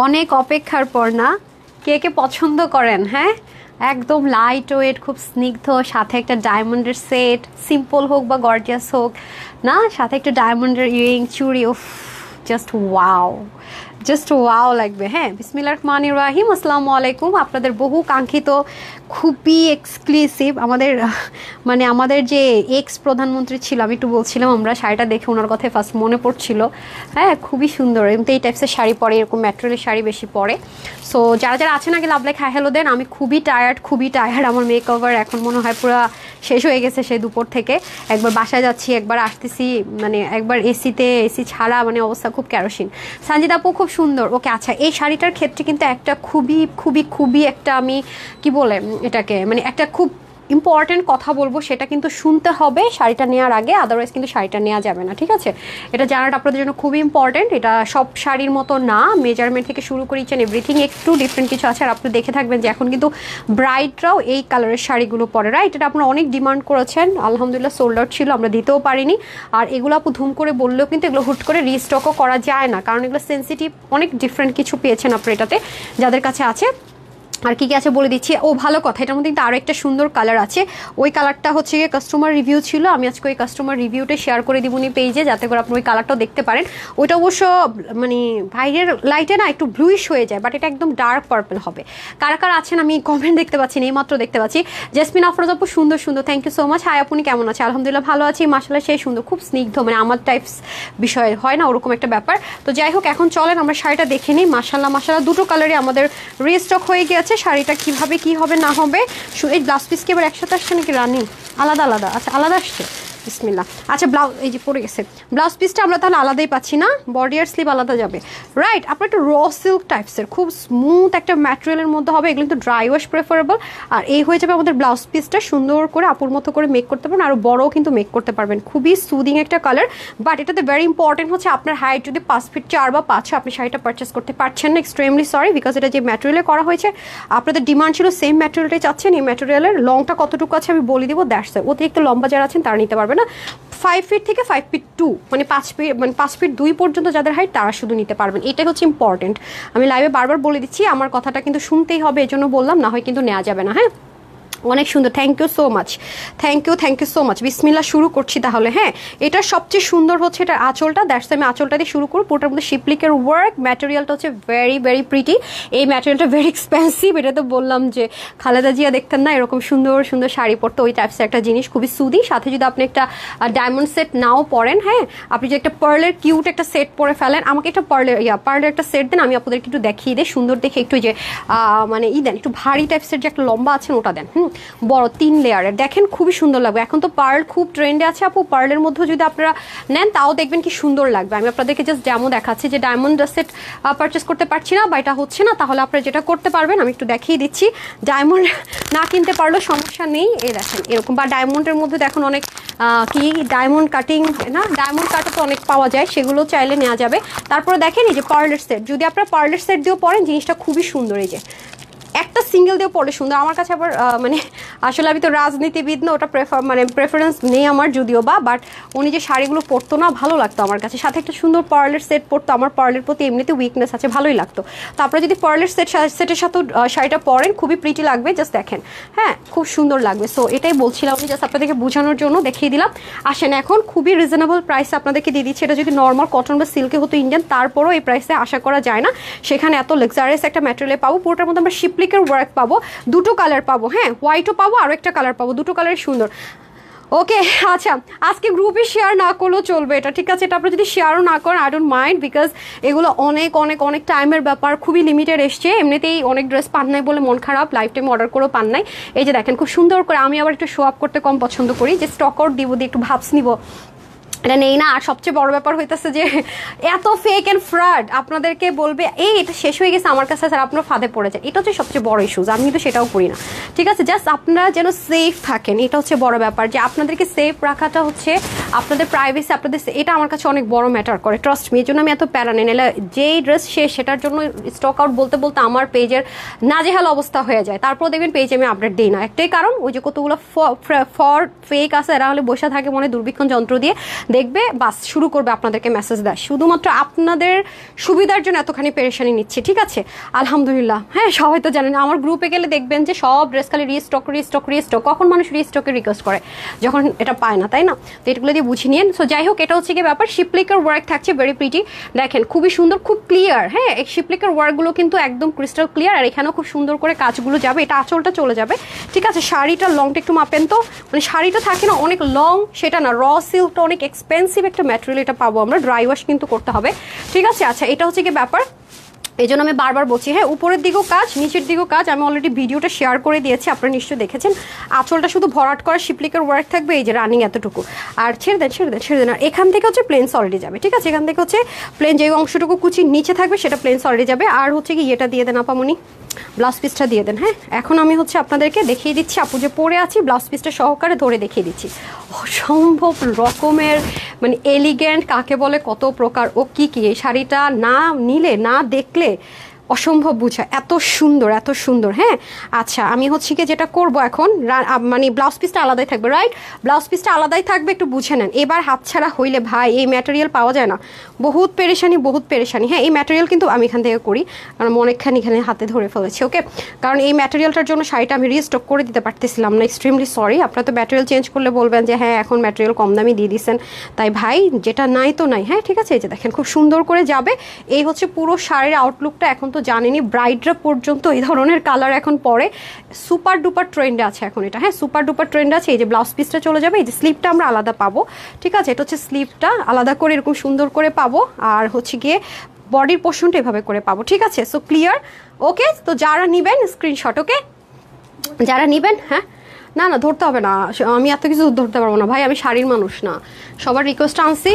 অনেক অপেক্ষার পর না, কে কে পছন্দ করেন? হ্যাঁ, একদম লাইট ওয়েট, খুব স্নিগ্ধ, সাথে একটা ডায়মন্ডের সেট, সিম্পল হোক বা গর্জিয়াস হোক না, সাথে একটা ডায়মন্ডের ইয়ারিং, চুড়ি, উফ, জাস্ট ওয়াও, জাস্ট ওয়াও লাগবে। হ্যাঁ, বিসমিল্লাহির রহমানির রহিম, আসসালামু আলাইকুম। আপনাদের বহু কাঙ্ক্ষিত, খুবই এক্সক্লুসিভ, আমাদের যে এক্স প্রধানমন্ত্রী ছিল, আমি একটু বলছিলাম, আমরা শাড়িটা দেখে ওনার কথাই ফার্স্ট মনে পড়ছিল। হ্যাঁ, খুবই সুন্দর, এমনি এই টাইপসের শাড়ি পরে, এরকম ম্যাটেরিয়ালের শাড়ি বেশি পরে। সো যারা যারা আছেন আগে লাভ লাইক হাই হ্যালো দেন। আমি খুবই টায়ার্ড, আমার মেক ওভার এখন মনে হয় পুরো শেষ হয়ে গেছে সেই দুপুর থেকে। একবার বাসায় যাচ্ছি, একবার আসতেছি, একবার এসি ছাড়া, অবস্থা খুব কেরোসিন। সানজিদা আপু খুব সুন্দর। ওকে, আচ্ছা, এই শাড়িটার ক্ষেত্রে কিন্তু একটা খুবই খুবই খুবই একটা, আমি কি বলে এটাকে, একটা খুব ইম্পর্টেন্ট কথা বলবো, সেটা কিন্তু শুনতে হবে শাড়িটা নেওয়ার আগে, আদারওয়াইজ কিন্তু শাড়িটা নেওয়া যাবে না, ঠিক আছে? এটা জানাটা আপনাদের জন্য খুবই ইম্পর্টেন্ট। এটা সব শাড়ির মতো না, মেজারমেন্ট থেকে শুরু করে ইচ অ্যান্ড এভরিথিং একটু ডিফারেন্ট কিছু আছে। আর আপনি দেখে থাকবেন যে এখন কিন্তু ব্রাইডরাও এই কালারের শাড়িগুলো পরে, রাইট? এটা আপনারা অনেক ডিমান্ড করেছেন, আলহামদুলিল্লাহ সোল্ড আউট ছিল, আমরা দিতেও পারিনি। আর এগুলো আপু ধুম করে বললেও কিন্তু এগুলো হুট করে রিস্টকও করা যায় না, কারণ এগুলো সেন্সিটিভ, অনেক ডিফারেন্ট কিছু পেয়েছেন আপনি এটাতে, যাদের কাছে আছে। আর কি কি আছে বলে দিচ্ছি। ও ভালো কথা, এটার মধ্যে কিন্তু আরও একটা সুন্দর কালার আছে। ওই কালারটা হচ্ছে গিয়ে কাস্টমার রিভিউ ছিল, আমি আজকে ওই কাস্টমার রিভিউটা শেয়ার করে দিব নি পেজে, যাতে করে আপনি ওই কালারটাও দেখতে পারেন। ওইটা অবশ্য বাইরের লাইটে না একটু ব্লুইশ হয়ে যায়, বাট এটা একদম ডার্ক পার্পল হবে। কারা কারা আছেন আমি কমেন্ট দেখতে পাচ্ছি না, এইমাত্র দেখতে পাচ্ছি। জেসমিন আফরোজ আপু সুন্দর, thank you so much. Hi, আপনি কেমন আছে? আলহামদুলিল্লাহ ভালো আছি, মাশাআল্লাহ সেই সুন্দর, খুব স্নিগ্ধ, আমার টাইপস বিষয় হয় না, ওরকম একটা ব্যাপার। তো যাই হোক, এখন চলেন আমরা শাড়িটা দেখে নিই। মাশাআল্লাহ দুটো কালারই আমাদের রিস্টক হয়ে গিয়েছে। শাড়িটা কিভাবে কি হবে না হবে, এই ব্লাউজ পিস কি এবার একসাথে আসছে নাকি রানি? আলাদা? আচ্ছা, আলাদা আসছে, বিসমিল্লাহ। আচ্ছা, ব্লাউজ এই যে পড়ে গেছে, ব্লাউজ পিসটা আমরা তাহলে আলাদাই পাচ্ছি না, বডি আর স্লিভ আলাদা যাবে, রাইট? আপনার একটা র সিল্ক টাইপসের খুব স্মুথ একটা ম্যাটেরিয়ালের মধ্যে হবে, এগুলো কিন্তু ড্রাই ওয়াশ প্রেফারেবল। আর এই হয়ে যাবে আমাদের ব্লাউজ পিসটা, সুন্দর করে আপুর মতো করে মেক করতে পারবেন, আরও বড়ও কিন্তু মেক করতে পারবেন। খুবই সুদিং একটা কালার, বাট এটাতে ভেরি ইম্পর্টেন্ট হচ্ছে আপনার হাইট যদি 5 ফিট 4 বা 5 আপনি শাড়িটা পারচেস করতে পারছেন না, এক্সট্রিমলি সরি, বিকজ এটা যে ম্যাটেরিয়ালে করা হয়েছে, আপনাদের ডিমান্ড ছিল সেম ম্যাটেরিয়ালটাই চাচ্ছেন। এই ম্যাটেরিয়ালের লংটা কতটুকু আছে আমি বলে দিব, দ্যাটস ইট। অতিরিক্ত লম্বা যারা আছেন তারা নিতে পারবে না। 5 ফিট থেকে 5 ফিট 2, 5 ফিট 2 পর্যন্ত যাদের হাইট, তারা শুধু নিতে পারবেন। এটাই হচ্ছে ইম্পর্টেন্ট, আমি লাইভে বারবার বলে দিচ্ছি, আমার কথাটা কিন্তু শুনতেই হবে, এই জন্য বললাম, না হয় কিন্তু নেওয়া যাবে না। হ্যাঁ, অনেক সুন্দর, thank you so much, thank you so much. বিসমিল্লাহ, শুরু করছি তাহলে। হ্যাঁ, এটার সবচেয়ে সুন্দর হচ্ছে এটার আঁচলটা, দ্যাটস আমি আঁচলটা দিয়ে শুরু করব। পুরোটার মধ্যে শিপলিকের ওয়ার্ক, ম্যাটেরিয়ালটা হচ্ছে ভেরি ভেরি প্রিটি। এই ম্যাটেরিয়ালটা ভেরি এক্সপেন্সিভ, এটা তো বললাম যে খালেদা জিয়া দেখতেন না এরকম সুন্দর সুন্দর শাড়ি পরতে, ওই টাইপসের একটা জিনিস, খুবই সুদি। সাথে যদি আপনি একটা ডায়মন্ড সেট নাও পরেন, হ্যাঁ, আপনি যদি একটা পার্লের কিউট একটা সেট পরে ফেলেন, আমাকে একটা পার্লের একটা সেট দেন, আমি আপনাদেরকে একটু দেখিয়ে দিই সুন্দর দেখে, একটু যে দেন, একটু ভারী টাইপসের যে একটা লম্বা আছেন ওটা দেন, বড় 3 লেয়ারের, দেখেন খুবই সুন্দর লাগবে। এখন তো পার্ল খুব ট্রেন্ডে আছে আপু, পার্লের মধ্যে যদি আপনারা নেন তাও দেখবেন কি সুন্দর লাগবে। আমি আপনাদেরকে জাস্ট ডেমো দেখাচ্ছি যে ডায়মন্ড সেট পারচেস করতে পারছি না বা এটা হচ্ছে না, তাহলে আপনারা যেটা করতে পারবেন আমি একটু দেখিয়ে দিচ্ছি। ডায়মন্ড না কিনতে পারলেও সমস্যা নেই, এই দেখেন এরকম, বা ডায়মন্ডের মধ্যে দেখুন অনেক কি ডায়মন্ড কাটিং না, ডায়মন্ড কাটও তো অনেক পাওয়া যায়, সেগুলো চাইলে নেওয়া যাবে। তারপরে দেখেন এই যে পার্লের সেট, যদি আপনারা পার্লের সেট দিয়েও পরেন, জিনিসটা খুবই সুন্দর। এই যে একটা সিঙ্গেল দিয়ে পড়লে সুন্দর, আমার কাছে আবার আসলে আমি তো রাজনীতিবিদ না, ওটা প্রেফারেন্স নেই আমার যদিও বা, বাট উনি যে শাড়িগুলো পরতো না, ভালো লাগতো আমার কাছে, সাথে একটা সুন্দর পার্লের সেট পরতো, আমার পার্লের প্রতি এমনিতে উইকনেস আছে, ভালোই লাগতো। তো আপনারা যদি পার্লের সেটের সাথে শাড়িটা পরেন, খুবই প্রিটি লাগবে, জাস্ট দেখেন, হ্যাঁ, খুব সুন্দর লাগবে। সো এটাই বলছিলাম, আমি জাস্ট আপনাদেরকে বোঝানোর জন্য দেখিয়ে দিলাম। আসেন, এখন খুবই রিজনেবল প্রাইসে আপনাদেরকে দিয়ে দিচ্ছি। এটা যদি নর্মাল কটন বা সিল্কে হতো ইন্ডিয়ান, তারপরও এই প্রাইসে আশা করা যায় না, সেখানে এত লাক্সারিয়াস একটা ম্যাটেরিয়ালে পাবো। পুরোটার মধ্যে আমরা শিপলিকের ওয়ার্ক পাবো, দুটো কালার পাবো, হ্যাঁ, হোয়াইটও পাবো, আরও একটা কালার পাবো, দুটো কালার সুন্দর। ওকে, আচ্ছা, আজকে গ্রুপে শেয়ার না করলেও চলবে এটা, ঠিক আছে? এটা আপনি যদি শেয়ারও না করেন, আই ডোন্ট মাইন্ড, বিকজ এগুলো অনেক অনেক অনেক টাইমের ব্যাপার, খুবই লিমিটেড এসছে, এমনিতেই অনেক ড্রেস পান নাই বলে মন খারাপ, লাইফ টাইম অর্ডার করেও পান নাই। এই যে দেখেন খুব সুন্দর করে, আমি আবার একটু শো আপ করতে কম পছন্দ করি, যে স্টক আউট দিব, দিয়ে একটু ভাবস নিব, এটা নেই না। আর সবচেয়ে বড় ব্যাপার হইতেছে যে এত ফেক অ্যান্ড ফ্রড, আপনাদেরকে বলবে এই এটা শেষ হয়ে গেছে আমার কাছে, স্যার আপনার ফাঁদে পড়ে যায়, এটা হচ্ছে সবচেয়ে বড় ইস্যুজ। আমি কিন্তু সেটাও করি না, ঠিক আছে? জাস্ট আপনারা যেন সেফ থাকেন, এটা হচ্ছে বড় ব্যাপার, যে আপনাদেরকে সেফ রাখাটা হচ্ছে আপনাদের প্রাইভেসি, আপনাদের এটা আমার কাছে অনেক বড় ম্যাটার করে, ট্রাস্ট মি। এই জন্য আমি এত প্যারা নেই, নাহলে যেই ড্রেস শেষ সেটার জন্য স্টক আউট বলতে বলতে আমার পেজের নাজেহাল অবস্থা হয়ে যায়। তারপর দেখবেন পেজে আমি আপডেট দিই না, একটাই কারণ ওই যে কতগুলো ফর ফেক আছে, এরা হলে বসে থাকে মনে দূরবীক্ষণ যন্ত্র দিয়ে দেখবে, বাস শুরু করবে আপনাদেরকে মেসেজ দেয়। শুধুমাত্র আপনাদের সুবিধার জন্য এতখানি পেরেশানি নিচ্ছে, ঠিক আছে? আলহামদুলিল্লাহ। হ্যাঁ, সবাই তো জানেন, আমার গ্রুপে গেলে দেখবেন যে সব ড্রেস খালি রিস্টক রিস্টক রিস্টক। কখন মানুষ রিস্টকের রিকোয়েস্ট করে? যখন এটা পায় না, তাই না? তো এগুলো দিয়ে বুঝে নিন। সো যাই হোক, এটা হচ্ছে কি ব্যাপার, শিপলিকের ওয়ার্ক থাকছে, ভেরি প্রিটি। দেখেন খুবই সুন্দর, খুব ক্লিয়ার। হ্যাঁ, এই শিপলিকের ওয়ার্কগুলো কিন্তু একদম ক্রিস্টাল ক্লিয়ার, আর এখানেও খুব সুন্দর করে কাজগুলো যাবে। এটা আঁচলটা চলে যাবে, ঠিক আছে? শাড়িটা লংটা একটু মাপেন তো, মানে শাড়িটা থাকে না অনেক লং, সেটা না। র সিল্কটা অনেক এক্সপেন্সিভ একটা ম্যাটেরিয়াল, এটা পাবো আমরা, ড্রাই ওয়াশ কিন্তু করতে হবে, ঠিক আছে? আচ্ছা, এটা হচ্ছে কি ব্যাপার, এই জন্য আমি বারবার বলছি। হ্যাঁ, উপরের দিকেও কাজ, নিচের দিকেও কাজ। আমি অলরেডি ভিডিওটা শেয়ার করে দিয়েছি, আপনারা নিশ্চয়ই দেখেছেন। আঁচলটা শুধু ভরাট করা শিপলিকের ওয়ার্ক থাকবে, এই যে রানিং এতটুকু। আর ছেড়ে দেন ছেড়ে দেন ছেড়ে দেন। আর এখান থেকে হচ্ছে প্লেন্স অলরেডি যাবে, ঠিক আছে? এখান থেকে হচ্ছে প্লেন, যে অংশটুকু কুচির নিচে থাকবে সেটা প্লেন্স অলরেডি যাবে। আর হচ্ছে কি এটা দিয়ে দেন আপামনি, ব্লাউজ পিসটা দিয়ে দেন। হ্যাঁ, এখন আমি হচ্ছে আপনাদেরকে দেখিয়ে দিচ্ছি, আপু যে পরে আছি ব্লাউজ পিসটা সহকারে ধরে দেখিয়ে দিচ্ছি। অসম্ভব রকমের মানে এলিগেন্ট কাকে বলে, কত প্রকার ও কি কি। এই শাড়িটা না নিলে, না দেখলে অসম্ভব বুঝা, এত সুন্দর এত সুন্দর। হ্যাঁ, আচ্ছা, আমি হচ্ছে কি যেটা করব এখন, মানে ব্লাউজ পিসটা আলাদাই থাকবে, রাইট? ব্লাউজ পিসটা আলাদাই থাকবে, একটু বুঝে নেন। এবার হাতছাড়া হইলে ভাই এই ম্যাটেরিয়াল পাওয়া যায় না, বহুত পেরেশানি বহুত পেরেশানি। হ্যাঁ, এই ম্যাটেরিয়াল কিন্তু আমি এখান থেকে করি, কারণ অনেকখানি এখানে হাতে ধরে ফেলেছি, ওকে? কারণ এই ম্যাটেরিয়ালটার জন্য শাড়িটা আমি রিস্টক করে দিতে পারতেছিলাম না, এক্সট্রিমলি সরি। আপনারা তো ম্যাটেরিয়াল চেঞ্জ করলে বলবেন যে হ্যাঁ এখন ম্যাটেরিয়াল কম দামি দিয়ে দিচ্ছেন, তাই ভাই যেটা নাই তো নাই। হ্যাঁ, ঠিক আছে? এই যে দেখেন খুব সুন্দর করে যাবে। এই হচ্ছে পুরো শাড়ির আউটলুকটা। এখন তো জানেনই ব্রাইডরা পর্যন্ত এই ধরনের কালার এখন পরে, সুপার ডুপার ট্রেন্ডে আছে এখন এটা। হ্যাঁ, সুপার ডুপার ট্রেন্ড আছে। এই যে ব্লাউজ পিসটা চলে যাবে, এই যে স্লিপটা আমরা আলাদা পাবো, ঠিক আছে? এটা হচ্ছে স্লিপটা আলাদা করে এরকম সুন্দর করে পাবো, আর হচ্ছে গিয়ে বডির পোর্শনটা এভাবে করে পাবো, ঠিক আছে? সো ক্লিয়ার, ওকে? তো যারা নেবেন স্ক্রিনশট, ওকে? যারা নেবেন, হ্যাঁ, না না ধরতে হবে না, আমি এত কিছু ধরতে পারবো না ভাই, আমি শাড়ির মানুষ না। সবার রিকোয়েস্ট আনছি,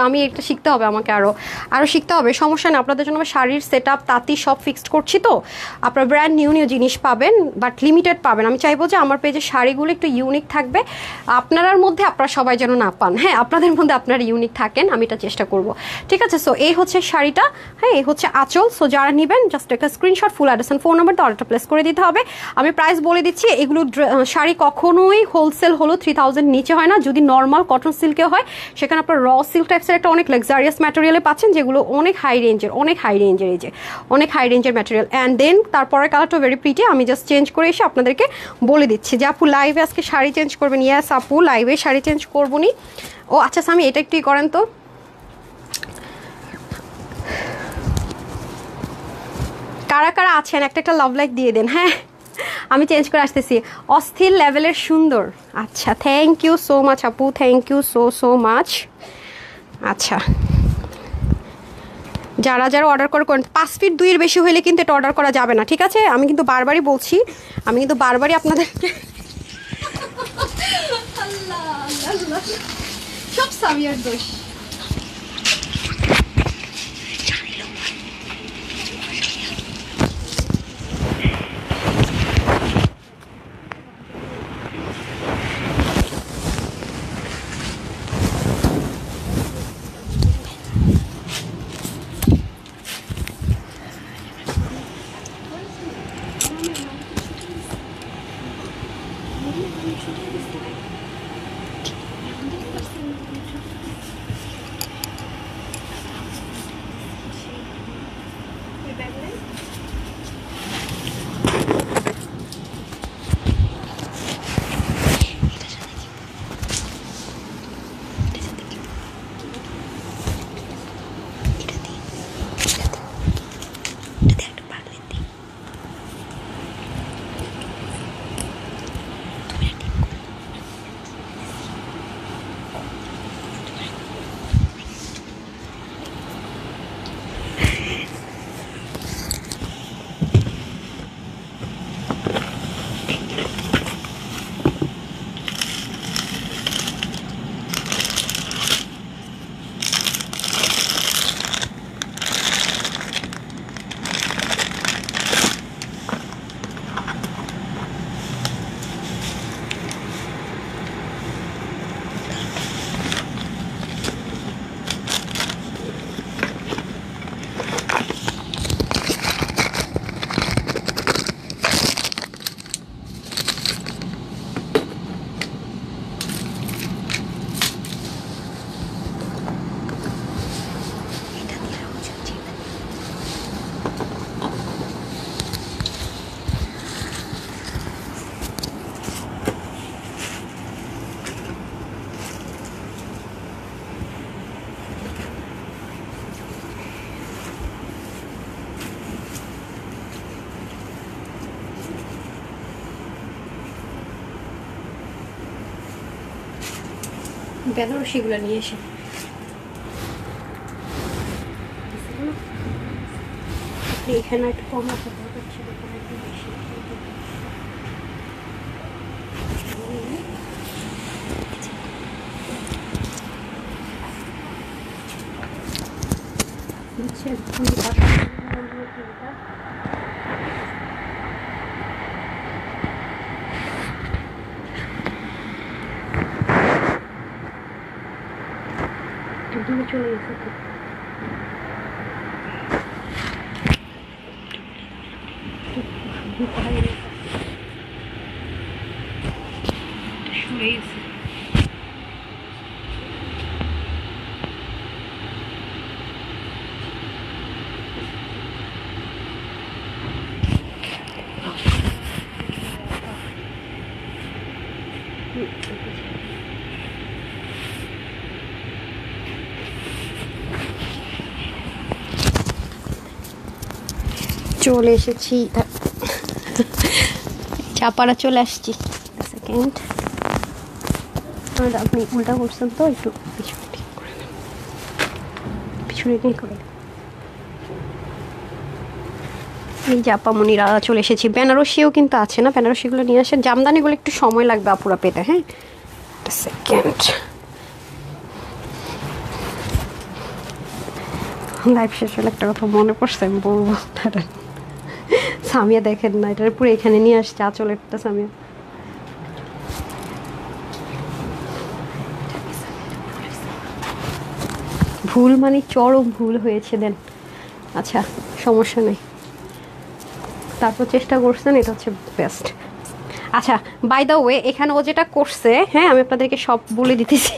আমি এটা শিখতে হবে, আমাকে আরও শিখতে হবে। সমস্যা নেই, আপনাদের জন্য আমি শাড়ির সেট আপ তাঁতি সব ফিক্সড করছি। তো আপনার ব্র্যান্ড নিউ নিউ জিনিস পাবেন, বাট লিমিটেড পাবেন। আমি চাইবো যে আমার পেজের শাড়িগুলো একটু ইউনিক থাকবে, আপনার মধ্যে আপনারা সবাই যেন না পান। হ্যাঁ, আপনাদের মধ্যে আপনারা ইউনিক থাকেন, আমি এটা চেষ্টা করব, ঠিক আছে? সো এই হচ্ছে শাড়িটা, হ্যাঁ, এই হচ্ছে আঁচল। সো যারা নেবেন জাস্ট একটা screenshot, full address and phone number দিয়ে অর্ডারটা প্লেস করে দিতে হবে। আমি প্রাইস বলে দিচ্ছি, এগুলো শাড়ি কখনোই হোলসেল হলো 3000 নিচে হয় না। যদি নর্মাল কটন সিল্কে হয়, সেখানে আপনার র সিল্ক টাইপসের একটা অনেক লাক্সারিয়াস ম্যাটেরিয়ালে পাচ্ছেন, যেগুলো অনেক হাই রেঞ্জের, এই যে অনেক হাই রেঞ্জের ম্যাটেরিয়াল। অ্যান্ড দেন তারপরে কালারটা ভেরি প্রিটি। আমি জাস্ট চেঞ্জ করে এসে আপনাদেরকে বলে দিচ্ছি যে আপু লাইভে আজকে শাড়ি চেঞ্জ করবেন। ইয়াস আপু, লাইভে শাড়ি চেঞ্জ করবো নি। ও আচ্ছা, আমি এটা একটু করেন তো, কারা কারা আছেন একটা একটা লাভ লাইক দিয়ে দেন। হ্যাঁ, আমি চেঞ্জ করে আসতেছি। অস্থির লেভেলের সুন্দর। আচ্ছা, থ্যাংক ইউ সো মাচ আপু, থ্যাংক ইউ সো মাচ। আচ্ছা, যারা যারা অর্ডার করেন 5 ফিট 2 এর বেশি হলে কিন্তু এটা অর্ডার করা যাবে না, ঠিক আছে? আমি কিন্তু বারবারই বলছি, আমি কিন্তু বারবারই আপনাদেরকে সব সামিয়ার দোষ। বেনারসিগুলো নিয়ে এসে এখানে একটু কম আছে, দূরে চলে গেছে চলে এসেছি, চাপাড়া চলে আসছি। সেকেন্ড, আপনি উল্টা করছেন তো, একটু পিছনে ঠিক করে নেন, পিছনে ঠিক করে। এই যে আপামনিরা চলে এসেছি। বেনারসিও কিন্তু আছে না, বেনারসিগুলো নিয়ে আসেন। জামদানিগুলো একটু সময় লাগবে আপুরা পেতে। হ্যাঁ, সেকেন্ড, লাইভ শেষ হলে একটা কথা মনে পড়ছে, আমি বলবো। সামিয়া দেখেন না, এটার পুরো এখানে নিয়ে আসছে আঁচলেরটা। সামিয়া ভুল মানে চরম ভুল হয়েছে, দেন আচ্ছা সমস্যা নেই, তারপর চেষ্টা করছেন, এটা হচ্ছে বেস্ট। আচ্ছা, বাই দ্য ওয়ে, এখানে ও যেটা করছে, হ্যাঁ আমি আপনাদেরকে সব বলে দিতেছি।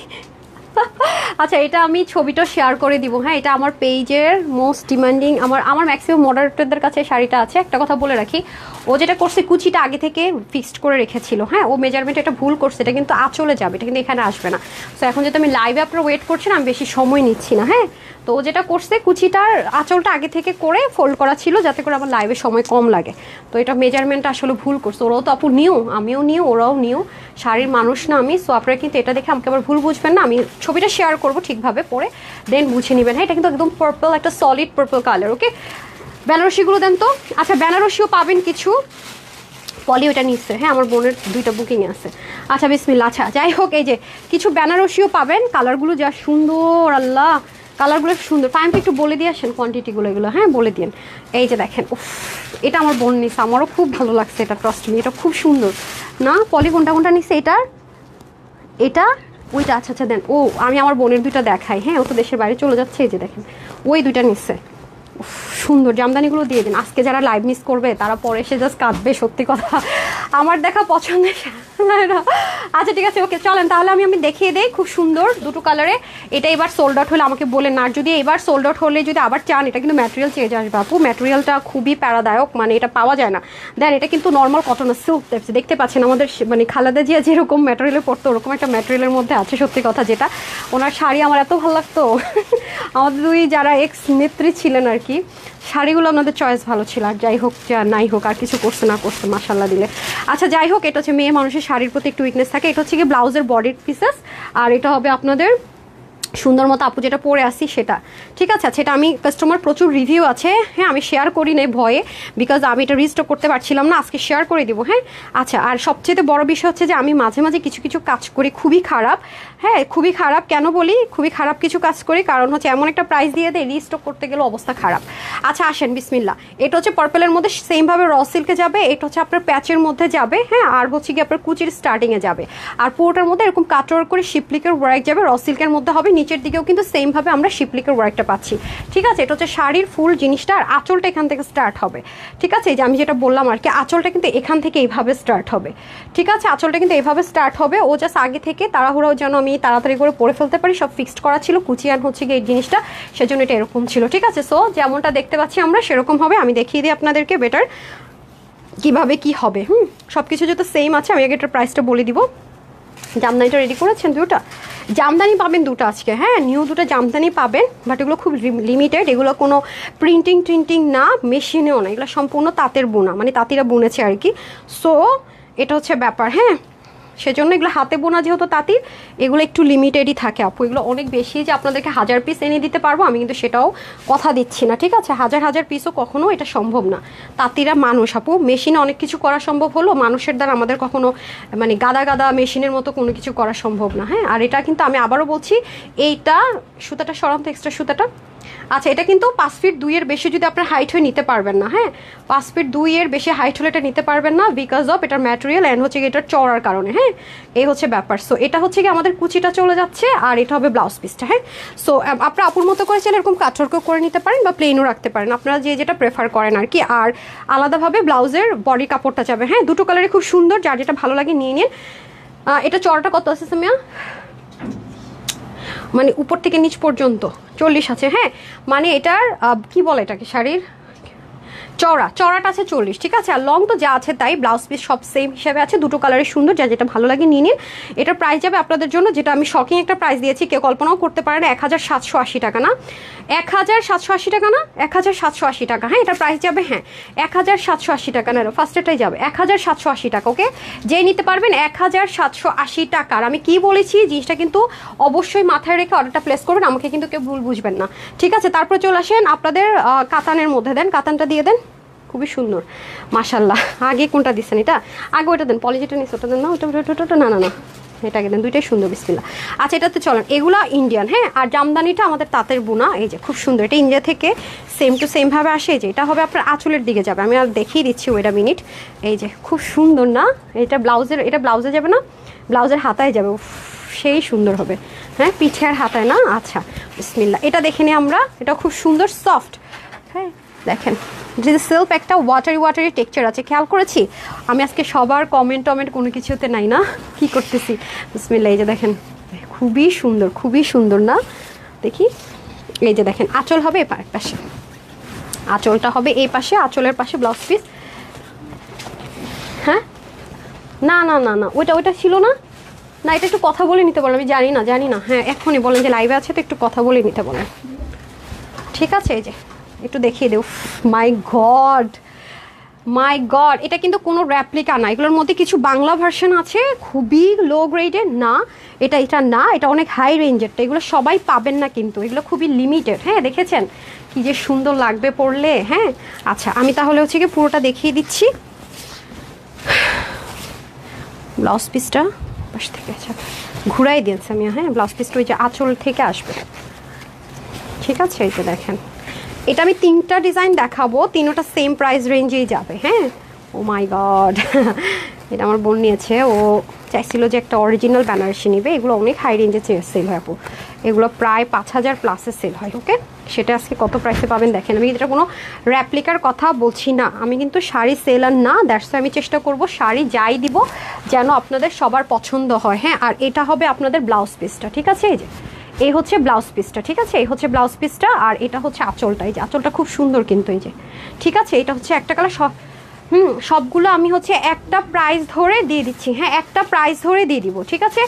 আচ্ছা, এটা আমি ছবিটা শেয়ার করে দিব। হ্যাঁ, এটা আমার পেজের মোস্ট ডিমান্ডিং, আমার ম্যাক্সিমাম মডারেটরদের কাছে শাড়িটা আছে। একটা কথা বলে রাখি, ও যেটা করছে কুচিটা আগে থেকে ফিক্সড করে রেখেছিল। হ্যাঁ, ও মেজারমেন্ট এটা ভুল করছে, এটা কিন্তু আঁচলে যাবে, এটা কিন্তু এখানে আসবে না। তো এখন যেহেতু আমি লাইভে আপনারা ওয়েট করছেন, আমি বেশি সময় নিচ্ছি না। হ্যাঁ, তো ও যেটা করছে কুচিটার আঁচলটা আগে থেকে করে ফোল্ড করা ছিল, যাতে করে আমার লাইভে সময় কম লাগে। তো এটা মেজারমেন্টটা আসলে ভুল করছে। ওরাও তো আপু নিউ, আমিও নিউ, ওরাও নিউ, শাড়ির মানুষ না আমি। সো আপনারা কিন্তু এটা দেখে আমাকে আবার ভুল বুঝবেন না। আমি ছবিটা শেয়ার করবো ঠিকভাবে পরে, দেন বুঝে নেবেন। হ্যাঁ, এটা কিন্তু একদম পার্পল, একটা সলিড পার্পল কালার। ওকে, বেনারসিগুলো দেন তো। আচ্ছা, বেনারসিও পাবেন কিছু, পলি ওটা নিচ্ছে। হ্যাঁ, আমার বোনের 2টা বুকিং আছে। আচ্ছা বিসমিল্লাহ। আচ্ছা, যাই হোক, এই যে কিছু বেনারসিও পাবেন। কালারগুলো যা সুন্দর, আল্লাহ কালারগুলো সুন্দর। ফাইমকে একটু বলে দিয়ে আসেন কোয়ান্টিটিগুলো, এগুলো হ্যাঁ বলে দিন। এই যে দেখেন, উফ, এটা আমার বোন নিচ্ছে, আমারও খুব ভালো লাগছে এটা, ট্রাস্ট মি, এটা খুব সুন্দর না। পলি কোনটা কোনটা নিচ্ছে, এটা এটা ওইটা। আচ্ছা আচ্ছা দেন। ও, আমি আমার বোনের 2টা দেখাই। হ্যাঁ, ও তো দেশের বাইরে চলে যাচ্ছে। এই যে দেখেন, ওই 2টা নিচ্ছে, সুন্দর। জামদানিগুলো দিয়ে দিন। আজকে যারা লাইভ মিস করবে তারা পরে এসে জাস্ট কাঁদবে, সত্যি কথা। আমার দেখা পছন্দের। আচ্ছা ঠিক আছে, ওকে চলেন তাহলে আমি দেখিয়ে দেই। খুব সুন্দর 2টো কালারে। এটা এবার সোল্ড আউট হলে আমাকে বলেন। আর যদি এবার সোল্ড আউট হলে যদি আবার চান, এটা কিন্তু ম্যাটেরিয়াল চেঞ্জ আসবে আপু। ম্যাটেরিয়ালটা খুবই প্যারাদায়ক, মানে এটা পাওয়া যায় না। দেন এটা কিন্তু নর্মাল কটন সিল্ক টাইপস, দেখতে পাচ্ছেন আমাদের মানে খালেদা জিয়া যেরকম ম্যাটেরিয়ালে পড়তো, ওরকম একটা ম্যাটেরিয়ালের মধ্যে আছে। সত্যি কথা, যেটা ওনার শাড়ি আমার এত ভালো লাগতো। আমাদের 2 যারা এক্স নেত্রী ছিলেন আর কি, শাড়িগুলো আপনাদের চয়েস ভালো ছিল। আর যাই হোক, যা নাই হোক, আর কিছু করছে না করছে, মাশাল্লাহ দিলে। আচ্ছা যাই হোক, এটা হচ্ছে মেয়ে মানুষের শাড়ির প্রতি একটু উইকনেস থাকে। এটা হচ্ছে কি ব্লাউজের বডির পিসেস, আর এটা হবে আপনাদের সুন্দর মতো আপু যেটা পরে আসি সেটা। ঠিক আছে, সেটা আমি কাস্টমার প্রচুর রিভিউ আছে। হ্যাঁ, আমি শেয়ার করি নাই ভয়ে, বিকজ আমি এটা রিস্টক করতে পারছিলাম না। আজকে শেয়ার করে দিব। হ্যাঁ, আচ্ছা, আর সবচেয়ে বড় বিষয় হচ্ছে যে আমি মাঝে মাঝে কিছু কিছু কাজ করি খুবই খারাপ। হ্যাঁ, খুবই খারাপ। কেন বলি খুবই খারাপ কিছু কাজ করি, কারণ হচ্ছে এমন একটা প্রাইস দিয়ে দেয়, রিস্টক করতে গেলে অবস্থা খারাপ। আচ্ছা আসেন, বিসমিল্লা। এটা হচ্ছে পার্পেলের মধ্যে সেমভাবে র সিল্কে যাবে, এটা হচ্ছে আপনার প্যাচের মধ্যে যাবে। হ্যাঁ, আর হচ্ছে কি আপনার কুচির স্টার্টিংয়ে যাবে, আর পুরোটার মধ্যে এরকম কাটওয়ার্ক করে শিপলিকের ওয়ার্ক যাবে। র সিল্কের মধ্যে হবে, নিচের দিকেও কিন্তু সেমভাবে আমরা শিপলিকের ওয়ার্কটা পাচ্ছি। ঠিক আছে, এটা হচ্ছে শাড়ির ফুল জিনিসটা। আর আঁচলটা এখান থেকে স্টার্ট হবে। ঠিক আছে, এই যে আমি যেটা বললাম আর কি, আঁচলটা কিন্তু এখান থেকে এইভাবে স্টার্ট হবে। ঠিক আছে, আঁচলটা কিন্তু এইভাবে স্টার্ট হবে। ও জাস্ট আগে থেকে তাড়াহুড়াও যেন আমি তাড়াতাড়ি করে পরে ফেলতে পারি, সব ফিক্সড করা ছিল। কুচি আর হচ্ছে গিয়ে এই জিনিসটা, সেজন্য এটা এরকম ছিল। ঠিক আছে, সো যেমনটা দেখতে পাচ্ছি আমরা সেরকম হবে। আমি দেখিয়ে দিই আপনাদেরকে বেটার কিভাবে কি হবে। সব কিছু যেহেতু সেম আছে, আমি আগে এটার প্রাইসটা বলে দিব। জামদানিটা রেডি করেছেন 2টা? জামদানি পাবেন 2টা আজকে। হ্যাঁ, নিউ 2টা জামদানি পাবেন, বাট এগুলো খুব লিমিটেড। এগুলো কোনো প্রিন্টিং না, মেশিনেও না, এগুলো সম্পূর্ণ তাঁতের বোনা, মানে তাঁতিরা বুনেছে আর কি। সো এটা হচ্ছে ব্যাপার। হ্যাঁ, সেজন্য এগুলো হাতে বোনা যেহেতু তাঁতির, এগুলো একটু লিমিটেডই থাকে আপু। এগুলো অনেক বেশি যে আপনাদেরকে 1000 পিস এনে দিতে পারবো আমি কিন্তু সেটাও কথা দিচ্ছি না, ঠিক আছে? হাজার হাজার পিসও কখনো এটা সম্ভব না। তাঁতিরা মানুষ আপু, মেশিনে অনেক কিছু করা সম্ভব হলো, মানুষের দ্বারা আমাদের কখনো মানে গাদা গাদা মেশিনের মতো কোনো কিছু করা সম্ভব না। হ্যাঁ, আর এটা কিন্তু আমি আবারও বলছি, এইটা সুতাটা সরান্ত, এক্সট্রা সুতাটা। আচ্ছা, এটা কিন্তু 5 ফিট 2 এর বেশি যদি আপনার হাইট হয়ে নিতে পারবেন না। হ্যাঁ, 5 ফিট 2 এর বেশি হাইট হলে এটা নিতে পারবেন না, বিকজ অফ এটার ম্যাটেরিয়াল অ্যান্ড হচ্ছে এটার চড়ার কারণে। হ্যাঁ, এই হচ্ছে ব্যাপার। সো এটা হচ্ছে কি আমাদের কুচিটা চলে যাচ্ছে, আর এটা হবে ব্লাউজ পিসটা। হ্যাঁ, সো আপনারা আপুর মতো করে চাইলে এরকম কাটওয়ার্কও করে নিতে পারেন বা প্লেনও রাখতে পারেন, আপনারা যে যেটা প্রেফার করেন আর কি। আর আলাদাভাবে ব্লাউজের বডি কাপড়টা যাবে। হ্যাঁ, দুটো কালারে খুব সুন্দর, যার যেটা ভালো লাগে নিয়ে নিন। এটা চড়াটা কত আছে সামিয়া? মানে উপর থেকে নিচ পর্যন্ত 40 আছে। হ্যাঁ, মানে এটার কি বলে এটাকে, শাড়ির চড়াটা আছে 40, ঠিক আছে? আর লং তো যা আছে তাই, ব্লাউজ পিস সব সেম হিসাবে আছে, দুটো কালারের সুন্দর, যা যেটা ভালো লাগে নিয়ে নিন। এটার প্রাইস যাবে আপনাদের জন্য, যেটা আমি শকিং একটা প্রাইস দিয়েছি, কেউ কল্পনাও করতে পারে না, 1780 টাকা না, 1780 টাকা না, 1780 টাকা। হ্যাঁ, এটার প্রাইস যাবে, হ্যাঁ 1780 টাকা না, ফার্স্টেটাই যাবে 1780 টাকা। ওকে, যে নিতে পারবেন 1780 টাকা। আর আমি কি বলেছি জিনিসটা কিন্তু অবশ্যই মাথায় রেখে অর্ডারটা প্লেস করবেন, আমাকে কিন্তু কেউ ভুল বুঝবেন না, ঠিক আছে? তারপরে চলে আসেন আপনাদের কাতানের মধ্যে, দেন কাতানটা দিয়ে দেন, খুবই সুন্দর মাশাল্লাহ। আগে কোনটা দিচ্ছেন? এটা আগে ওটা দেন, পলিজিটা নিস ওটা দেন না, ওটা না না না, এটাকে দেন, দুইটাই সুন্দর, বিসমিল্লাহ। আচ্ছা, এটাতে চলেন, এগুলা ইন্ডিয়ান। হ্যাঁ, আর জামদানিটা আমাদের তাঁতের বোনা, এই যে খুব সুন্দর, এটা ইন্ডিয়া থেকে সেম টু সেম ভাবে আসে। এই যে এটা হবে আপনার আঁচলের দিকে যাবে, আমি আর দেখিয়ে দিচ্ছি, ওয়েট আ মিনিট। এই যে খুব সুন্দর না, এটা ব্লাউজের, এটা ব্লাউজে যাবে না, ব্লাউজের হাতায় যাবে, সেই সুন্দর হবে। হ্যাঁ, পিঠে আর হাতায় না। আচ্ছা, বিসমিল্লাহ, এটা দেখে নিই আমরা, এটা খুব সুন্দর সফট। হ্যাঁ, দেখেন যে সেলফ একটা ওয়াটারি টেক্সচার আছে, খেয়াল করেছি আমি আজকে সবার কমেন্ট কোনো কিছুতে নাই না, কি করতেছি, বিসমিল্লাহ। এই যে দেখেন, খুবই সুন্দর না? দেখি, এই যে দেখেন, আঁচল হবে এই পাশে, আঁচলটা হবে এই পাশে, আঁচলের পাশে ব্লাউজ পিস। হ্যাঁ, না না না না, ওইটা ছিল না, না এটা একটু কথা বলে নিতে বলেন, আমি জানি না। হ্যাঁ, এখনই বলেন যে লাইভে আছে তো একটু কথা বলে নিতে বলেন, ঠিক আছে? এই যে একটু দেখিয়ে দেব, মাই গড, এটা কিন্তু কোনো র্যাপ্লিকা না, এগুলোর মধ্যে কিছু বাংলা ভার্সন আছে, খুবই লো গ্রেডের না, এটা না, এটা অনেক হাই রেঞ্জেরটা, এগুলো সবাই পাবেন না কিন্তু, এগুলো খুবই লিমিটেড। হ্যাঁ, দেখেছেন কি যে সুন্দর লাগবে পরলে। হ্যাঁ, আচ্ছা, আমি তাহলে হচ্ছে কি পুরোটা দেখিয়ে দিচ্ছি। ব্লাউজ পিসটা পাশ থেকে, আচ্ছা ঘুরাই দিয়েছে আমি। হ্যাঁ, ব্লাউজ পিসটা ওই যে আঁচল থেকে আসবে, ঠিক আছে? এই যে দেখেন, এটা আমি 3টা ডিজাইন দেখাবো, 3টা সেম প্রাইস রেঞ্জেই যাবে। হ্যাঁ, ও মাই গড, এটা আমার বোন নিয়েছে, ও চাইছিল যে একটা অরিজিনাল বেনারসি নিবে, এগুলো অনেক হাই রেঞ্জে সেল হয় আপু, এগুলো প্রায় 5000 প্লাসে সেল হয়। ওকে, সেটা আজকে কত প্রাইসে পাবেন দেখেন। আমি এটা কোনো র্যাপ্লিকার কথা বলছি না, আমি কিন্তু শাড়ি সেলার না, দ্যাটস আমি চেষ্টা করব শাড়ি যাই দিব যেন আপনাদের সবার পছন্দ হয়। হ্যাঁ, আর এটা হবে আপনাদের ব্লাউজ পিসটা, ঠিক আছে? এই যে এই হচ্ছে ব্লাউজ পিসটা, ঠিক আছে? এই হচ্ছে ব্লাউজ পিসটা, আর এটা হচ্ছে আঁচলটা। এই যে আঁচলটা খুব সুন্দর কিন্তু, এই যে, ঠিক আছে? এটা হচ্ছে একটা কালার, সবগুলো আমি হচ্ছে একটা প্রাইস ধরে দিয়ে দিচ্ছি। হ্যাঁ, একটা প্রাইস ধরে দিয়ে দিব, ঠিক আছে?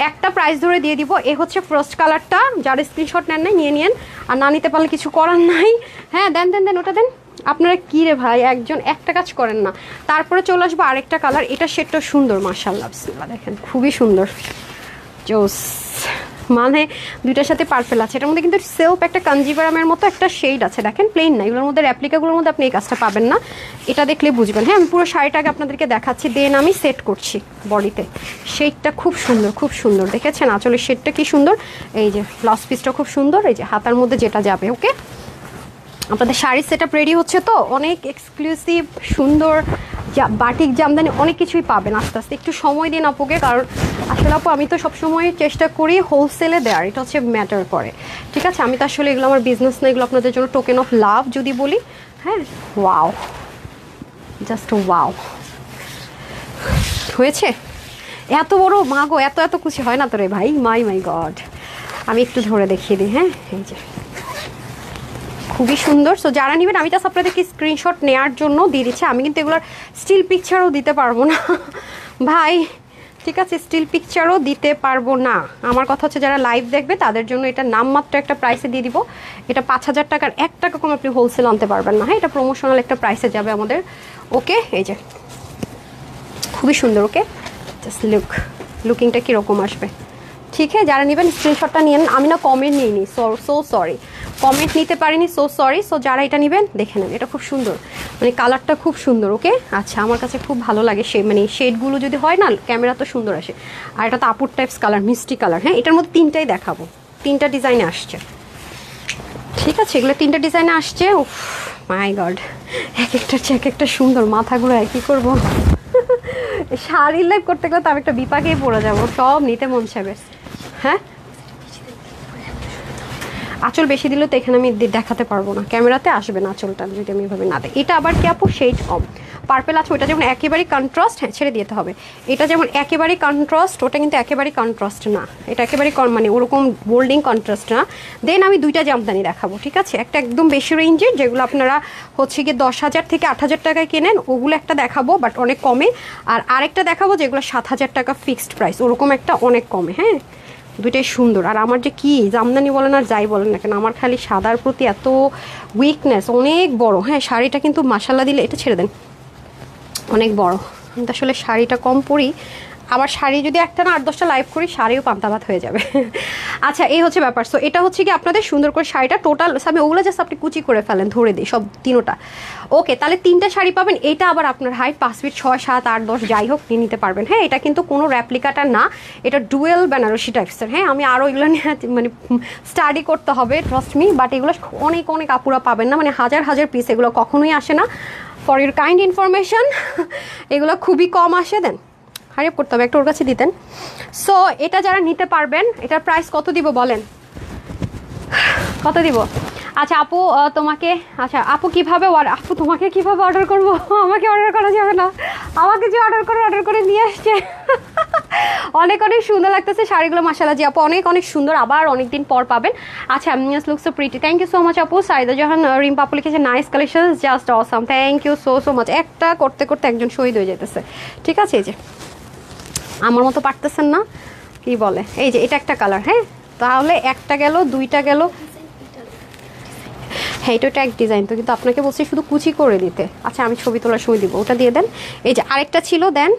একটা প্রাইস ধরে দিয়ে দিব। এ হচ্ছে ফার্স্ট কালারটা, যারা স্ক্রিনশট নেন নাই নিয়ে নিন, আর না নিতে পারলে কিছু করার নাই। হ্যাঁ, দেন ওটা দেন। আপনারা কি রে ভাই, একজন একটা কাজ করেন না। তারপরে চলে আসবো আরেকটা কালার, এটা শেডটা সুন্দর মাশাআল্লাহ, বিসমিল্লাহ, দেখেন খুবই সুন্দর, জোস, মানে দুইটার সাথে পারফেক্ট আছে। এটার মধ্যে কিন্তু সেলফ একটা কাঞ্জিভারামের মতো একটা শেড আছে, দেখেন প্লেন না, এগুলোর মধ্যে র্যাপ্লিকাগুলোর মধ্যে আপনি এই কাজটা পাবেন না, এটা দেখলে বুঝবেন। হ্যাঁ, আমি পুরো শাড়িটাকে আপনাদেরকে দেখাচ্ছি, দেন আমি সেট করছি বডিতে। শেডটা খুব সুন্দর, দেখেছেন আঁচলের শেডটা কি সুন্দর। এই যে ব্লাউজ পিসটা খুব সুন্দর, এই যে হাতার মধ্যে যেটা যাবে। ওকে, আপনাদের শাড়ির সেটআপ রেডি হচ্ছে তো, অনেক এক্সক্লুসিভ সুন্দর বাটিক জামদানি অনেক কিছুই পাবেন আস্তে আস্তে। একটু সময় দিন আপুকে, কারণ আসলে আপু আমি তো সবসময় চেষ্টা করি হোলসেলে দেওয়ার, এটা হচ্ছে ম্যাটার করে, ঠিক আছে? আমি তো আসলে এগুলো আমার বিজনেস না, এগুলো আপনাদের জন্য টোকেন অফ লাভ যদি বলি। হ্যাঁ, ওয়াও, জাস্ট ওয়াও, হয়েছে এত বড়, মাগো এত খুশি হয় না তো রে ভাই, মাই গড। আমি একটু ধরে দেখিয়ে দিই। হ্যাঁ, এই যে খুবই সুন্দর। সো যারা নেবেন, আমি জাস্ট আপনাদেরকে স্ক্রিনশট নেওয়ার জন্য দিয়ে দিচ্ছি, আমি কিন্তু এগুলোর স্টিল পিকচারও দিতে পারবো না ভাই, ঠিক আছে? স্টিল পিকচারও দিতে পারবো না। আমার কথা হচ্ছে যারা লাইভ দেখবে তাদের জন্য এটা নামমাত্র একটা প্রাইসে দিয়ে দিব। এটা 5000 টাকার 1 টাকা কম আপনি হোলসেল আনতে পারবেন না। হ্যাঁ, এটা প্রমোশনাল একটা প্রাইসে যাবে আমাদের। ওকে, এই যে খুবই সুন্দর। ওকে, জাস্ট লুক। লুকিংটা কীরকম আসবে। ঠিক আছে, যারা নেবেন স্ক্রিনশটটা নিয়ে নেন। আমি না কমেন্ট নিইনি, সো সরি, কমেন্ট নিতে পারিনি, সো সরি। সো যারা এটা নেবেন দেখে নেন, এটা খুব সুন্দর, মানে কালারটা খুব সুন্দর। ওকে, আচ্ছা, আমার কাছে খুব ভালো লাগে মানে শেডগুলো যদি হয় না, ক্যামেরা তো সুন্দর আসে। আর এটা তো আপুর টাইপস কালার, মিষ্টি কালার। হ্যাঁ, এটার মধ্যে তিনটাই দেখাবো, তিনটা ডিজাইনে আসছে। ঠিক আছে, এগুলো তিনটা ডিজাইনে আসছে। উফ মাই গড, এক একটা সুন্দর, মাথাগুলো কী করবো। শাড়ির লাইভ করতে গেলে তো আমি একটা বিপাকেই পড়ে যাবো, সব নিতে মন চাইবে। হ্যাঁ, আঁচল বেশি দিলেও তো এখানে আমি দেখাতে পারবো না, ক্যামেরাতে আসবে না আঁচলটা যদি আমি এভাবে না দিই। এটা আবার কি আপু শেড কম পার্পেল আছে, ওটা যেমন একেবারেই কন্ট্রাস্ট, হ্যাঁ ছেড়ে দিতে হবে। এটা যেমন একেবারেই কন্ট্রাস্ট, ওটা কিন্তু একেবারেই কন্ট্রাস্ট না, এটা একেবারেই মানে ওরকম বোল্ডিং কন্ট্রাস্ট না। দেন আমি দুইটা জামদানি দেখাবো, ঠিক আছে। একটা একদম বেশি রেঞ্জের, যেগুলো আপনারা হচ্ছে গিয়ে 10,000 থেকে 8,000 টাকায় কেনেন, ওগুলো একটা দেখাবো বাট অনেক কমে। আর আরেকটা দেখাবো যেগুলো 7,000 টাকা ফিক্সড প্রাইস, ওরকম একটা অনেক কমে। হ্যাঁ, দুইটাই সুন্দর। আর আমার যে কি জামদানি বলেন আর যাই বলেন না কেন, আমার খালি সাদার প্রতি এত উইকনেস, অনেক বড়। হ্যাঁ, শাড়িটা কিন্তু মাসাল্লা দিলে, এটা ছেড়ে দেন, অনেক বড়। কিন্তু আসলে শাড়িটা কম পরি, আবার শাড়ি যদি একটা না 8-10টা লাইভ করি, শাড়িও পান্তাভাত হয়ে যাবে। আচ্ছা, এই হচ্ছে ব্যাপার। সো এটা হচ্ছে কি আপনাদের সুন্দর করে শাড়িটা টোটাল আমি ওগুলো জাস্ট আপনি কুচি করে ফেলেন, ধরে দিই সব তিনোটা। ওকে, তাহলে তিনটা শাড়ি পাবেন। এটা আবার আপনার হাইট 5 ফিট 6, 7, 8, 10 যাই হোক নিয়ে নিতে পারবেন। হ্যাঁ, এটা কিন্তু কোনো র্যাপ্লিকাটা না, এটা ডুয়েল বেনারসি টাইপসের। হ্যাঁ, আমি আরও এগুলো নিয়ে মানে স্টাডি করতে হবে, ট্রাস্ট মি। বাট এগুলো অনেক আপুরা পাবেন না, মানে হাজার পিস, এগুলো কখনোই আসে না। ফর ইউর কাইন্ড ইনফরমেশন, এগুলো খুবই কম আসে। দেন হারিয়ে করতে হবে, একটা ওর কাছে দিতেন। সো এটা যারা নিতে পারবেন, এটার প্রাইস কত দিব বলেন, কত দিব? আচ্ছা আপু, তোমাকে, আচ্ছা আপু কীভাবে আপু তোমাকে কীভাবে অর্ডার করবো? আমাকে অর্ডার করা যাবে না, আমাকে যে অর্ডার করে নিয়ে আসছে। অনেক সুন্দর লাগতেছে শাড়িগুলো, মাশাআল্লাহ জি আপু, অনেক সুন্দর। আবার অনেকদিন পর পাবেন। আচ্ছা, look so pretty, thank you so much আপু। সাইদা জাহান রিম্পা আপু লিখেছে nice collection, just awesome, thank you so much. একটা করতে একজন শহীদ হয়ে যেতেছে। ঠিক আছে, এই যে আমার মতো পারতেছেন না, কি বলে, এই যে এটা একটা কালার। হ্যাঁ, তাহলে একটা গেল, দুইটা গেল। হ্যাঁ, এটা এক ডিজাইন তো, কিন্তু আপনাকে বলছি শুধু কুচি করে দিতে। আচ্ছা, আমি ছবি তোলার সময় দিব, ওটা দিয়ে দেন। এই যে আরেকটা ছিল, দেন।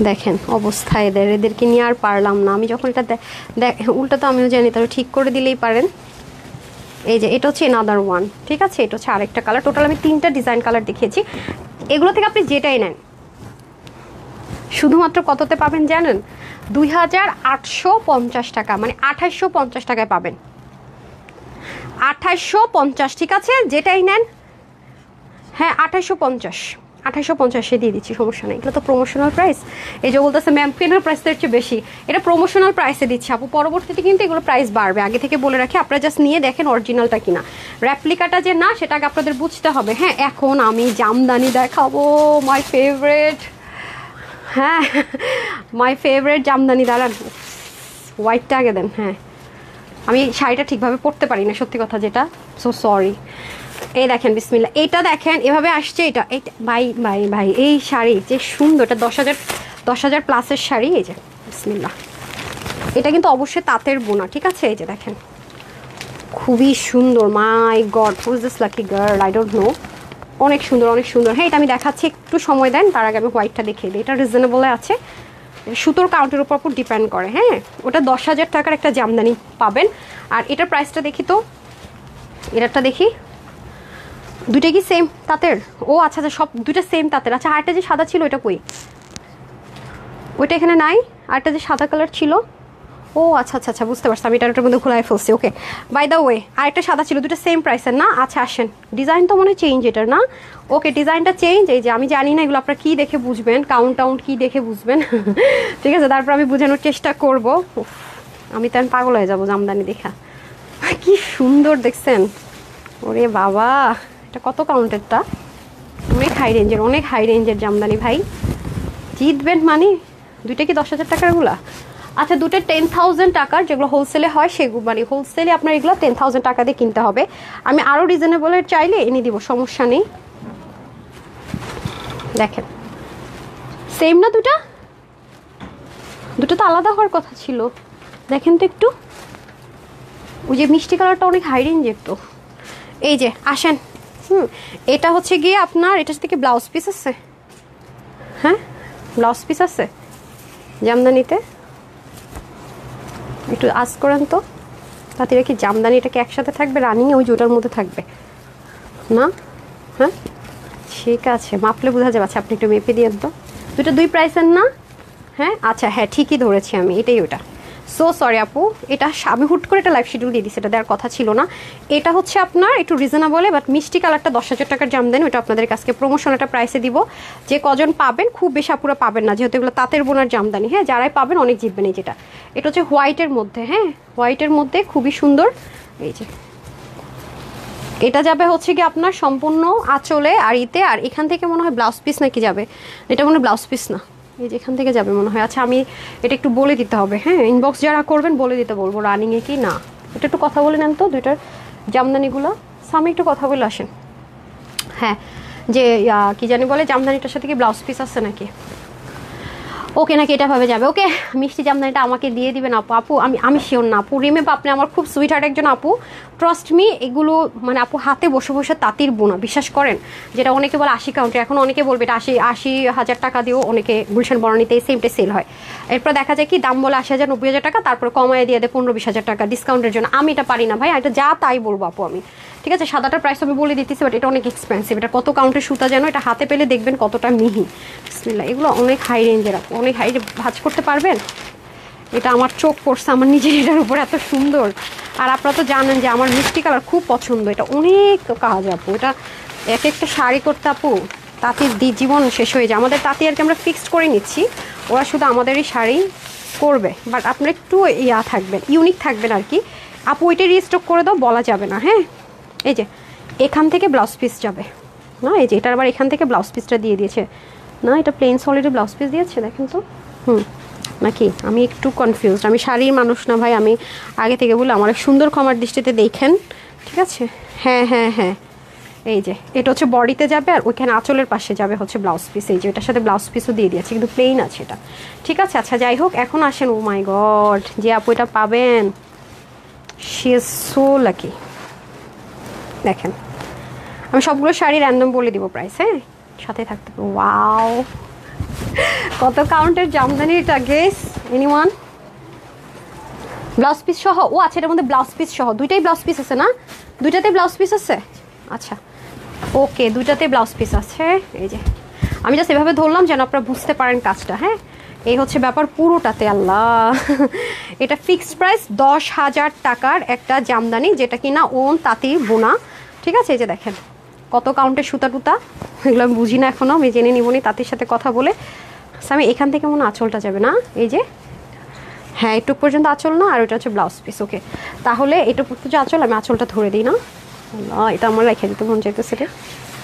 দেখেন অবস্থা এদেরকে নিয়ে আর পারলাম না আমি। যখন এটা উল্টা তো আমিও জানি, তাহলে ঠিক করে দিলেই পারেন। এই যে এটা হচ্ছে এনাদার ওয়ান, ঠিক আছে। এটা হচ্ছে আরেকটা কালার। টোটাল আমি 3টা ডিজাইন কালার দেখিয়েছি। এগুলো থেকে আপনি যেটাই নেন শুধুমাত্র কততে পাবেন জানেন? 2,850 টাকা, মানে 2,850 টাকায় পাবেন। 2,850, ঠিক আছে, যেটাই নেন। হ্যাঁ, 2,850 দিয়ে দিচ্ছি, সমস্যা নেই। এগুলো তো প্রমোশনাল প্রাইস। এই যে বলতেছে ম্যাম কেনার প্রাইস এর চেয়ে বেশি, এটা প্রমোশনাল প্রাইসে দিচ্ছি আপু। পরবর্তীতে কিন্তু এগুলো প্রাইস বাড়বে, আগে থেকে বলে রাখি। আপনারা জাস্ট নিয়ে দেখেন অরিজিনালটা কিনা, র্যাপ্লিকাটা যে না সেটা আগে আপনাদের বুঝতে হবে। হ্যাঁ, এখন আমি জামদানি দেখাবো, মাই ফেভারিট। হ্যাঁ, মাই ফেভারিট জামদানি। দাঁড়ান, হোয়াইটটা আগে দেন। হ্যাঁ, আমি শাড়িটা ঠিকভাবে পরতে পারি না, সত্যি কথা যেটা, সো সরি। এই দেখেন, বিসমিল্লাহ, এটা দেখেন এভাবে আসছে। এটা ভাই এই শাড়ি যে সুন্দর, এটা 10,000 প্লাসের শাড়ি। এই যে বিসমিল্লাহ, এটা কিন্তু অবশ্যই তাঁতের বোনা, ঠিক আছে। এই যে দেখেন, খুবই সুন্দর। My God, who is this lucky girl, I don't know. অনেক সুন্দর। হ্যাঁ, এটা আমি দেখাচ্ছি, একটু সময় দেন, তার আগে আমি হোয়াইটটা দেখিয়ে দিই। এটা রিজনেবলে আছে, সুতোর কাউন্টের উপর ডিপেন্ড করে। হ্যাঁ, ওটা 10,000 টাকার একটা জামদানি পাবেন। আর এটার প্রাইসটা দেখি তো, এটারটা দেখি। দুইটা কি সেম তাঁতের? ও আচ্ছা, সব দুইটা সেম তাঁতের। আচ্ছা, আরেকটা যে সাদা ছিল ওইটা কই? ওইটা এখানে নাই। আরেকটা যে সাদা কালার ছিল, ও আচ্ছা, বুঝতে পারছি। আমি এটার মধ্যে খোলাই ফেলছি। ওকে, বাই দ্য ওয়ে, আরেকটা সাদা ছিল, দুটো সেম প্রাইসের না? আচ্ছা, আসেন, ডিজাইন তো মনে চেঞ্জ এটার না? ওকে, ডিজাইনটা চেঞ্জ। এই যে আমি জানি না এগুলো আপনারা কী দেখে বুঝবেন, কাউন্ট কী দেখে বুঝবেন। ঠিক আছে, তারপর আমি বোঝানোর চেষ্টা করব। আমি তো আমি পাগল হয়ে যাবো জামদানি দেখা, কি সুন্দর দেখছেন। ওরে বাবা, এটা কত কাউন্টেরটা, অনেক হাই রেঞ্জের জামদানি ভাই। জিতবেন মানে। দুইটা কি 10,000 টাকারগুলা? আচ্ছা, দুটো 10,000 টাকার, যেগুলো হোলসেলে হয় সেগুলো, মানে হোলসেলে আপনার এগুলো 10,000 টাকা দিয়ে কিনতে হবে। আমি আরও রিজনেবলের চাইলে এনে দিব, সমস্যা নেই। দেখেন, সেম না দুটো তো আলাদা হওয়ার কথা ছিল। দেখেন তো একটু, ওই যে মিষ্টি কালারটা অনেক হাই রেঞ্জের তো। এই যে আসেন, এটা হচ্ছে গিয়ে আপনার, এটার থেকে ব্লাউজ পিস আছে। হ্যাঁ, ব্লাউজ পিস আছে। জামদানিতে একটু আজ করেন তো তাঁতিরা কি জামদানিটাকে একসাথে থাকবে রানিংয়ে ওই জোটার মধ্যে থাকবে না? হ্যাঁ ঠিক আছে, মাপলে বোঝা যাবে। আচ্ছা আপনি একটু মেপে দিয়েন তো। দুটো দুই প্রাইসের না? হ্যাঁ আচ্ছা হ্যাঁ ঠিকই ধরেছি আমি, এটাই ওটা। সো সরি আপু, এটা আমি হুট করে একটা লাইভ শিডিউল দিয়ে দিচ্ছি, এটা দেওয়ার কথা ছিল না। এটা হচ্ছে আপনার একটু রিজনেবলে বাট মিষ্টি কালারটা 10,000 টাকার জামদানি, ওটা আপনাদের কাছে প্রমোশন একটা প্রাইসে দিব। যে কজন পাবেন, খুব বেশি আপুরা পাবেন না যেহেতু এগুলো তাঁতের বোনার জামদানি। হ্যাঁ যারাই পাবেন অনেক জিতবেন। এই যেটা, এটা হচ্ছে হোয়াইটের মধ্যে, হ্যাঁ হোয়াইটের মধ্যে খুবই সুন্দর। এই যে এটা যাবে হচ্ছে কি আপনার সম্পূর্ণ আঁচলে আর ইতে, আর এখান থেকে মনে হয় ব্লাউজ পিস নাকি যাবে, এটা মনে হয় ব্লাউজ পিস না, এই যে এখান থেকে যাবে মনে হয়। আচ্ছা আমি এটা একটু বলে দিতে হবে, হ্যাঁ ইনবক্স যারা করবেন বলে দিতে বলবো রানিংয়ে কি না। এটা একটু কথা বলে নেন তো দুইটার জামদানিগুলো, সামনে একটু কথা বলে আসেন। হ্যাঁ যে কি জানি বলে জামদানিটার সাথে কি ব্লাউজ পিস আছে নাকি, ওকে নাকি এটা ভাবে যাবে। ওকে মিষ্টি জামদানিটা আমাকে দিয়ে দিবেন আপু। আপু আমি শিওর না আপু, রিমে আপনি আমার খুব সুইট হার্ট একজন আপু, ট্রাস্ট মি। এগুলো মানে আপু হাতে বসে বসে তাঁতির বোনা, বিশ্বাস করেন। যেটা অনেকে বলে 80 কাউন্টে, এখন অনেকে বলবে এটা 80,000 টাকা দিয়েও অনেকে গুলশান বনানীতে এই সেমটা সেল হয়। এরপর দেখা যায় কি দাম বলে 80,000 90,000 টাকা, তারপরে কমায় দিয়ে দেয় 15-20,000 টাকা ডিসকাউন্টের জন্য। আমি এটা পারি না ভাই, এটা যা তাই বলবো আপু আমি। ঠিক আছে সাদাটার প্রাইস আমি বলে দিতেছি, বাট এটা অনেক এক্সপেন্সিভ। এটা কত কাউন্টের সুতা যেন, এটা হাতে পেলে দেখবেন কতটা মিহি। বিসমিল্লাহ, এগুলো অনেক হাই রেঞ্জের আপু, অনেক হাই। ভাঁজ করতে পারবেন? এটা আমার চোখ পড়ছে আমার নিজের এটার উপর, এত সুন্দর। আর আপনারা তো জানেন যে আমার মিষ্টি কালার খুব পছন্দ, এটা অনেক কাজ আপু। এটা এক একটা শাড়ি করতে আপু তাঁতির জীবন শেষ হয়ে যায়। আমাদের তাঁতি আর কি আমরা ফিক্সড করে নিচ্ছি, ওরা শুধু আমাদেরই শাড়ি করবে, বাট আপনারা একটু থাকবেন, ইউনিক থাকবেন আর কি। আপু ওইটা রিস্টক করে দাও বলা যাবে না। হ্যাঁ এই যে এখান থেকে ব্লাউজ পিস যাবে না, এই যে এটার আবার এখান থেকে ব্লাউজ পিসটা দিয়ে দিয়েছে না, এটা প্লেন সলিডে ব্লাউজ পিস দিয়েছে দেখেন তো। নাকি আমি একটু কনফিউজড, আমি শাড়ির মানুষ না ভাই, আমি আগে থেকে বলে আমার সুন্দর ক্ষমার দৃষ্টিতে দেখেন, ঠিক আছে। হ্যাঁ হ্যাঁ হ্যাঁ এই যে এটা হচ্ছে বডিতে যাবে, আর ওইখানে আঁচলের পাশে যাবে হচ্ছে ব্লাউজ পিস। এই যে এটার সাথে ব্লাউজ পিসও দিয়ে দিয়েছে, কিন্তু প্লেন আছে এটা, ঠিক আছে। আচ্ছা যাই হোক, এখন আসেন। ও মাই গড, যে আপু এটা পাবেন শি ইজ সো লাকি। দেখেন আমি সবগুলো শাড়ি র্যান্ডম বলে দিব প্রাইস, হ্যাঁ সাথে থাকতে। ওয়াও কত কাউন্টের জামদানি এটা, গেস এনিওয়ান? ব্লাউজ পিস সহ? ও আচ্ছা এটার মধ্যে ব্লাউজ পিস সহ, দুইটাই ব্লাউজ পিস আছে না? দুইটাতে ব্লাউজ পিস আছে, আচ্ছা ওকে দুইটাতে ব্লাউজ পিস আছে। এই যে আমি জাস্ট এভাবে ধরলাম যেন আপনারা বুঝতে পারেন কাজটা। হ্যাঁ এই হচ্ছে ব্যাপার পুরোটাতে। আল্লাহ এটা ফিক্সড প্রাইস 10,000 টাকার একটা জামদানি, যেটা কিনা ওন তাঁতি বোনা, ঠিক আছে। এই যে দেখেন কত কাউন্টের সুতা টুতা, এগুলো আমি বুঝি না এখনও, আমি জেনে নিবনি তাঁতির সাথে কথা বলে। আমি এখান থেকে মনে আঁচলটা যাবে না, এই যে হ্যাঁ একটু পর্যন্ত আঁচল না, আর ওটা হচ্ছে ব্লাউজ পিস। ওকে তাহলে এটা পর্যন্ত আঁচল, আমি আঁচলটা ধরে দিই না। এটা আমার রেখে দিতে মন চাইতেছে রে,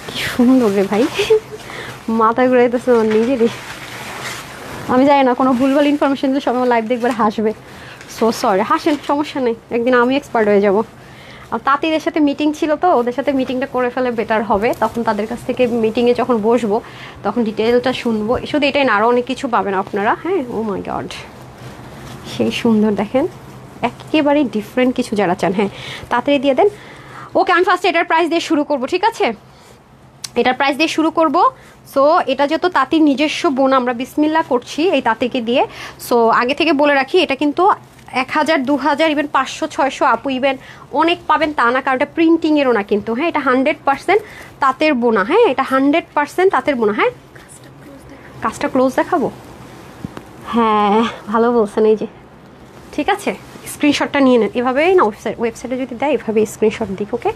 কি সুন্দর রে ভাই, মাথা ঘুরাইতেছে আমার নিজেরই। আমি জানি না কোনো ভুলভাল ইনফরমেশন দিলে সবাই লাইভ দেখবার হাসবে, সো সরি। হাসেন সমস্যা নেই, একদিন আমি এক্সপার্ট হয়ে যাব। আর তাঁতিদের সাথে মিটিং ছিল তো, ওদের সাথে মিটিংটা করে ফেলে বেটার হবে, তখন তাদের কাছ থেকে মিটিংয়ে যখন বসবো তখন ডিটেলটা শুনবো। শুধু এটাই না, আরও অনেক কিছু পাবেন আপনারা। হ্যাঁ ও মাই গড সেই সুন্দর, দেখেন একেবারেই ডিফারেন্ট কিছু যারা চান, হ্যাঁ তাড়াতাড়ি দিয়ে দেন। ওকে আমি ফার্স্ট এটার প্রাইস দিয়ে শুরু করব, ঠিক আছে এটার প্রাইস দিয়ে শুরু করব। সো এটা যেহেতু তাঁতির নিজস্ব বোন, আমরা বিসমিল্লাহ করছি এই তাঁতিকে দিয়ে। সো আগে থেকে বলে রাখি এটা কিন্তু 1,000 2,000 ইভেন 500-600 আপু ইভেন অনেক পাবেন তা না, কারণ এটা প্রিন্টিংয়েরও না কিন্তু। হ্যাঁ এটা 100% তাঁতের বোনা, হ্যাঁ এটা 100% তাঁতের বোনা। হ্যাঁ কাজটা ক্লোজ দেখাবো, হ্যাঁ ভালো বলছেন। এই যে ঠিক আছে স্ক্রিনশটটা নিয়ে নেন, এভাবেই না ওয়েবসাইটে যদি দেয় এভাবে স্ক্রিনশট দিক। ওকে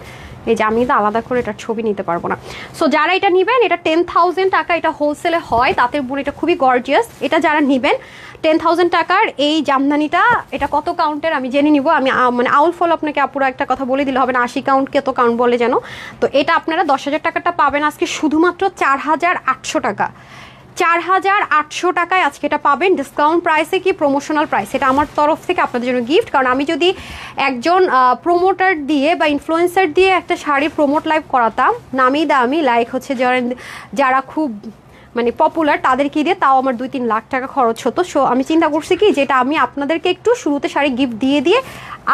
এই যে আমি তো আলাদা করে এটার ছবি নিতে পারবো না। সো যারা এটা নেবেন, এটা 10,000 টাকা, এটা হোলসেলে হয় তাঁতের বোন, এটা খুবই গর্জিয়াস। এটা যারা নেবেন 10,000 টাকার এই জামদানিটা, এটা কত কাউন্টের আমি জেনে নিব। আমি মানে আউল ফল আপনাকে আপুরা একটা কথা বলে দিলে হবে না, 80 কাউন্ট কত কাউন্ট বলে যেন। তো এটা আপনারা 10,000 টাকাটা পাবেন আজকে শুধুমাত্র 4,800 টাকা। 4,800 টাকায় আজকে এটা পাবেন ডিসকাউন্ট প্রাইসে, কি প্রমোশনাল প্রাইস। এটা আমার তরফ থেকে আপনাদের জন্য গিফট, কারণ আমি যদি একজন প্রোমোটার দিয়ে বা ইনফ্লুয়েন্সার দিয়ে একটা শাড়ি প্রমোট লাইভ করাতাম নামি দামি, লাইক হচ্ছে যারা খুব মানে পপুলার তাদেরকে দিয়ে, তাও আমার 2-3 লাখ টাকা খরচ হতো। সো আমি চিন্তা করছি কি যেটা আমি আপনাদেরকে একটু শুরুতে শাড়ি গিফট দিয়ে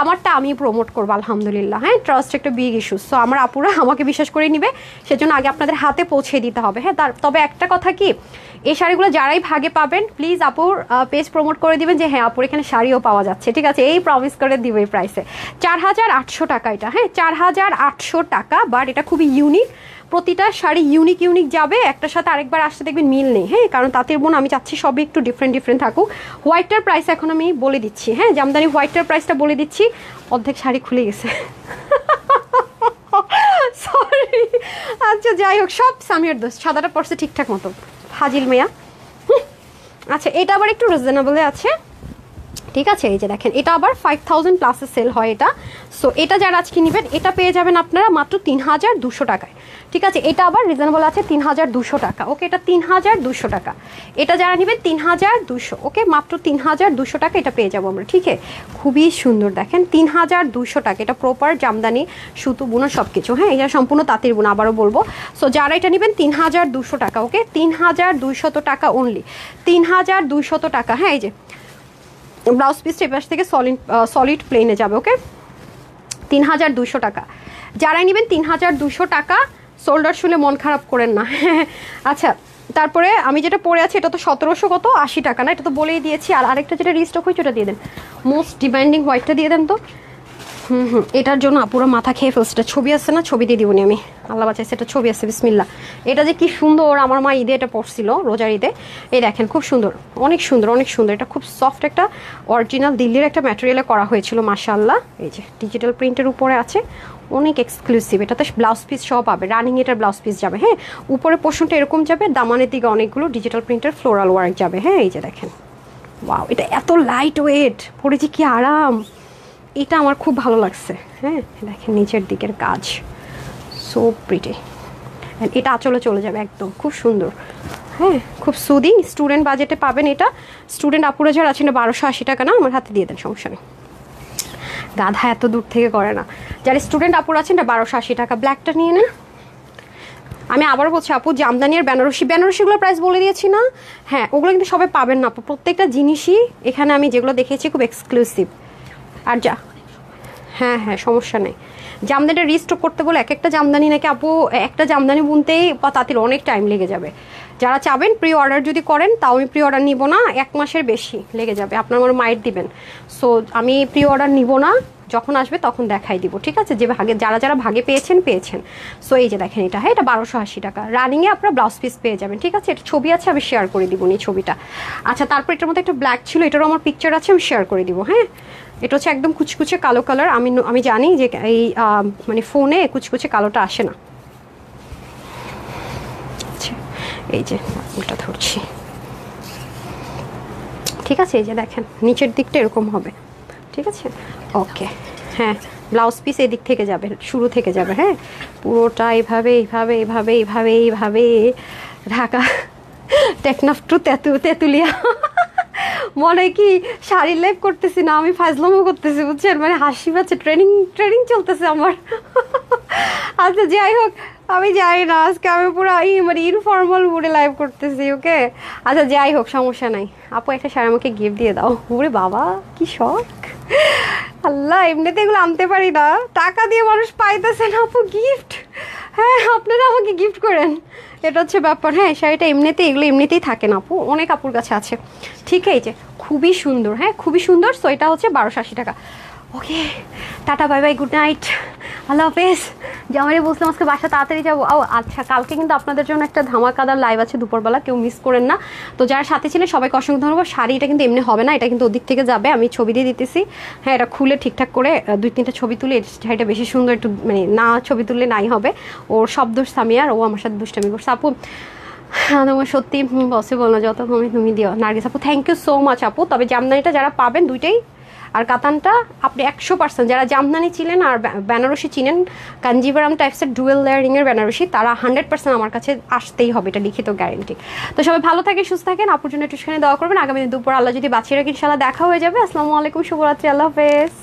আমারটা আমি প্রমোট করবো আলহামদুলিল্লাহ। হ্যাঁ, ট্রাস্ট একটা বিগ ইস্যু। সো আমার আপুরা আমাকে বিশ্বাস করে নিবে, সেজন্য আগে আপনাদের হাতে পৌঁছে দিতে হবে। হ্যাঁ, তবে একটা কথা কি, এই শাড়িগুলো যারাই ভাগে পাবেন প্লিজ আপুর পেজ প্রমোট করে দিবেন যে হ্যাঁ আপুর এখানে শাড়িও পাওয়া যাচ্ছে, ঠিক আছে? এই প্রমিস করে দিব এই প্রাইসে। 4800 টাকা এটা। হ্যাঁ, 4800 টাকা। বাট এটা খুবই ইউনিক, প্রতিটা শাড়ি ইউনিক ইউনিক যাবে, একটার সাথে আরেকবার আসতে দেখবেন মিল নেই। হ্যাঁ, কারণ তাঁতের বোন আমি চাচ্ছি সবই একটু ডিফারেন্ট ডিফারেন্ট থাকুক। হোয়াইটটার প্রাইস এখন আমি বলে দিচ্ছি। হ্যাঁ, জামদানি হোয়াইটটার প্রাইসটা বলে দিচ্ছি। অর্ধেক শাড়ি খুলে গেছে, সরি। আচ্ছা যাই হোক, সব সামিয়ার দোষ, সাদাটা পড়ছে ঠিকঠাক মতো, হাজিল মেয়া। আচ্ছা, এটা আবার একটু রিজনেবলে আছে, ঠিক আছে? এই যে দেখেন, এটা আবার 5000 প্লাসে সেল হয় এটা। সো এটা যারা আজকে নেবেন এটা পেয়ে যাবেন আপনারা মাত্র 3200 টাকায়, ঠিক আছে? এটা আবার রিজনেবল আছে 3200 টাকা। ওকে, এটা 3200 টাকা। এটা যারা নেবেন 3200, ওকে, মাত্র 3200 টাকা এটা পেয়ে যাবো আমরা, ঠিক আছে? খুবই সুন্দর, দেখেন 3200 টাকা। এটা প্রপার জামদানি সুতো বুনো সব কিছু। হ্যাঁ, এটা সম্পূর্ণ তাঁতের বুনো, আবারও বলবো। সো যারা এটা নেবেন 3200 টাকা, ওকে, 3200 টাকা অনলি, 3200 টাকা। হ্যাঁ, এই যে ব্লাউজ পিসটা এপাশ থেকে সলিড প্লেনে যাবে, ওকে, 3200 টাকা। যারাই নেবেন 3200 টাকা, শোল্ডার শুলে মন খারাপ করেন না। আচ্ছা, তারপরে আমি যেটা পরে আছি এটা তো 1780 টাকা না, এটা তো বলেই দিয়েছি। আর আরেকটা যেটা রিস্টক হয়েছে ওটা দিয়ে দেন, মোস্ট ডিমান্ডিং হোয়াইটটা দিয়ে দেন তো। এটার জন্য পুরো মাথা খেয়ে ফেলছে। এটা ছবি আছে না, ছবি দিয়ে দিবনি আমি, আল্লাহ বাঁচাইছে। এটা ছবি আছে, বিসমিল্লা। এটা যে কি সুন্দর, আমার মা ঈদে এটা পরছিল, রোজার ঈদে। এই দেখেন, খুব সুন্দর, অনেক সুন্দর, অনেক সুন্দর। এটা খুব সফট একটা অরিজিনাল দিল্লির একটা ম্যাটেরিয়ালে করা হয়েছিল, মাশাআল্লাহ। এই যে ডিজিটাল প্রিন্টের উপরে আছে, অনেক এক্সক্লুসিভ। এটাতে ব্লাউজ পিস সহ পাবে, রানিং এটার ব্লাউজ পিস যাবে। হ্যাঁ, উপরে পোর্শনটা এরকম যাবে, দামানের দিকে অনেকগুলো ডিজিটাল প্রিন্টের ফ্লোরাল ওয়ার্ক যাবে। হ্যাঁ, এই যে দেখেন, ওয়াও, এটা এত লাইট ওয়েট, পরেছি কি আরাম, এটা আমার খুব ভালো লাগছে। হ্যাঁ, দেখেন নিচের দিকের কাজ, সো প্রিটি। এটা আঁচলে চলে যাবে একদম, খুব সুন্দর। হ্যাঁ, খুব সুদিং, স্টুডেন্ট বাজেটে পাবেন এটা। স্টুডেন্ট আপুরা যারা আছেন 1280 টাকা না, আমার হাতে দিয়ে দেন, সমস্যা নেই। গাধা এত দূর থেকে করে না। যারা স্টুডেন্ট আপুরা আছেন 1280 টাকা। ব্ল্যাকটা নিয়ে নেন। আমি আবার বলছি আপু, জামদানি আর বেনারসিগুলোর প্রাইস বলে দিয়েছি না? হ্যাঁ, ওগুলো কিন্তু সবাই পাবেন না আপু, প্রত্যেকটা জিনিসই এখানে আমি যেগুলো দেখেছি খুব এক্সক্লুসিভ। আর যা, হ্যাঁ হ্যাঁ, সমস্যা নেই। জামদানিটা রিস্টক করতে বলে এক একটা জামদানি নাকি আপু, একটা জামদানি বুনতেই তাঁতির অনেক টাইম লেগে যাবে। যারা চাবেন প্রি অর্ডার যদি করেন, তাও আমি প্রি অর্ডার নিব না, 1 মাসের বেশি লেগে যাবে, আপনার আমার মাইট দিবেন। সো আমি প্রি অর্ডার নিব না, যখন আসবে তখন দেখাই দিব, ঠিক আছে? যে ভাগে যারা যারা ভাগে পেয়েছেন। সো এই যে দেখেন, এটা, হ্যাঁ, এটা 1280 টাকা। রানিংয়ে আপনারা ব্লাউজ পিস পেয়ে যাবেন, ঠিক আছে? এটা ছবি আছে, আমি শেয়ার করে দিব এই ছবিটা। আচ্ছা, তারপর এটার মধ্যে একটা ব্ল্যাক ছিল, এটারও আমার পিকচার আছে, আমি শেয়ার করে দিব। হ্যাঁ, এটা হচ্ছে একদম কুচকুচে কালো কালার। আমি জানি যে এই মানে ফোনে কুচকুচে কালোটা আসে না। আচ্ছা, এই যে এটা ধরছি, ঠিক আছে? এই যে দেখেন, নিচের দিকটা এরকম হবে, ঠিক আছে? ওকে, হ্যাঁ, ব্লাউজ পিস এদিক থেকে যাবে, শুরু থেকে যাবে। হ্যাঁ, পুরোটা এইভাবে এইভাবে এইভাবে এইভাবে এইভাবে ঢাকা। টেকনাফ টু তেঁতুলিয়া। মনে কি শাড়ির লাইভ করতেছি না, আমি ফাজলামও করতেছি, বুঝছেন? মানে হাসি পাচ্ছে, ট্রেনিং চলতেছে আমার। আচ্ছা যাই হোক, আমি যাই না আজকে, আমি পুরো মানে ইনফর্মাল মুডে লাইভ করতেছি, ওকে? আচ্ছা যাই হোক, সমস্যা নাই। আপু একটা শাড়ি আমাকে গিফট দিয়ে দাও। ওরে বাবা, কি শখ! আল্লাহ, এমনিতে এগুলো আনতে পারি না, টাকা দিয়ে মানুষ পাইতেছে না আপু গিফট। হ্যাঁ, আপনারা আমাকে গিফট করেন, এটা হচ্ছে ব্যাপার। হ্যাঁ, শাড়িটা এগুলো এমনিতেই থাকে না আপু, অনেক আপুর কাছে আছে, ঠিক আছে? খুবই সুন্দর, হ্যাঁ, খুবই সুন্দর। সো এটা হচ্ছে 1280 টাকা। Okay, tata, bye bye, good night, আল্লাহ হাফেজ। জামাই বলছিলাম আজকে বাসা তাড়াতাড়ি যাবো। ও আচ্ছা, কালকে কিন্তু আপনাদের জন্য একটা ধামাকাদার লাইভ আছে দুপুরবেলা, কেউ মিস করেন না। তো যারা সাথে ছিলেন সবাইকে অসংখ্য ধন্যবাদ। শাড়িটা কিন্তু এমনি হবে না, এটা কিন্তু ওদিক থেকে যাবে, আমি ছবি দিয়ে দিতেছি। হ্যাঁ, এটা খুলে ঠিকঠাক করে 2-3টা ছবি তুলে, শাড়িটা বেশি সুন্দর, একটু মানে না ছবি তুললে নাই হবে। ওর সব দোষ সামিয়ার, ও আমার সাথে দুষ্টামি করছে। আপু আমার সত্যি পসিবল না, যত তুমি দিও। নার্গিস আপু, থ্যাংক ইউ সো মাচ আপু। তবে জামদানিটা যারা পাবেন দুইটাই, আর কাতানটা আপনি 100%, যারা জামদানি চিনেন আর বেনারসি চিনেন, কাঞ্জিভারাম টাইপসের ডুয়েল লেয়ারিংয়ের বেনারসি, তারা 100% আমার কাছে আসতেই হবে, এটা লিখিত গ্যারেন্টি। তো সবাই ভালো থাকেন, সুস্থ থাকেন, আপুর জন্য একটুখানি দেওয়া করবেন। আগামী দুপুর আল্লাহ যদি বাঁচিয়ে রাখি, ইনশাল্লাহ দেখা হয়ে যাবে। আসসালামু আলাইকুম, শুভরাত্রি, আল্লাহ হাফেজ।